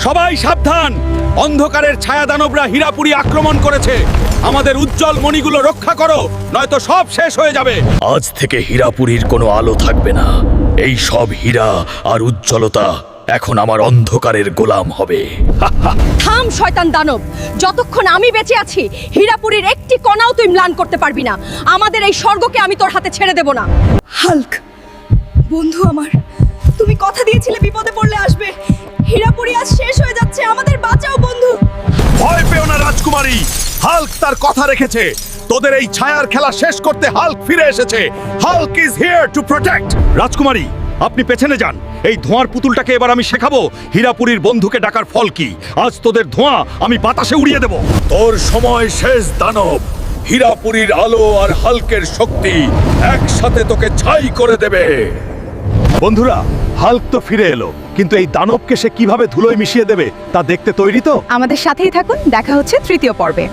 সবাই সাবধান, অন্ধকারের ছায়া দানবরা হীরাপুরি আক্রমণ করেছে। আমাদের উজ্জ্বল মণিগুলো রক্ষা করো, নয়তো সব শেষ হয়ে যাবে। আজ থেকে হীরাপুরীর কোনো আলো থাকবে না। এই সব হীরা আর উজ্জ্বলতা এখন আমার অন্ধকারের গোলাম হবে। থাম শয়তান দানব, যতক্ষণ আমি বেঁচে আছি হীরাপুরীর একটি কণাও তুই ম্লান করতে পারবি না। আমাদের এই স্বর্গকে আমি তোর হাতে ছেড়ে দেব না। হাল্ক, বন্ধু আমার, তুমি কথা দিয়েছিলে বিপদে পড়লে আসবে। হীরাপুরি আজ শেষ হয়ে যাচ্ছে, আমাদের বাঁচাও বন্ধু। ভয় পেও না রাজকুমারী, হাল্ক তার কথা রেখেছে। তোদের এই ছায়ার খেলা শেষ করতে হাল্ক ফিরে এসেছে। Hulk is here to protect. রাজকুমারী, আপনি পেছনে যান। এই ধোঁয়ার পুতুলটাকে এবার আমি শেখাবো হীরাপুরীর বন্ধুকে ডাকার ফল কি। আজ তোদের ধোঁয়া আমি বাতাসে উড়িয়ে দেব। তোর সময় শেষ দানব। হীরাপুরীর আলো আর হাল্কের শক্তি একসাথে তোকে ছাই করে দেবে। বন্ধুরা, হাল্ক তো ফিরে এলো, কিন্তু এই দানবকে সে কিভাবে ধুলোয় মিশিয়ে দেবে তা দেখতে তৈরি তো? আমাদের সাথেই থাকুন, দেখা হচ্ছে তৃতীয় পর্বে।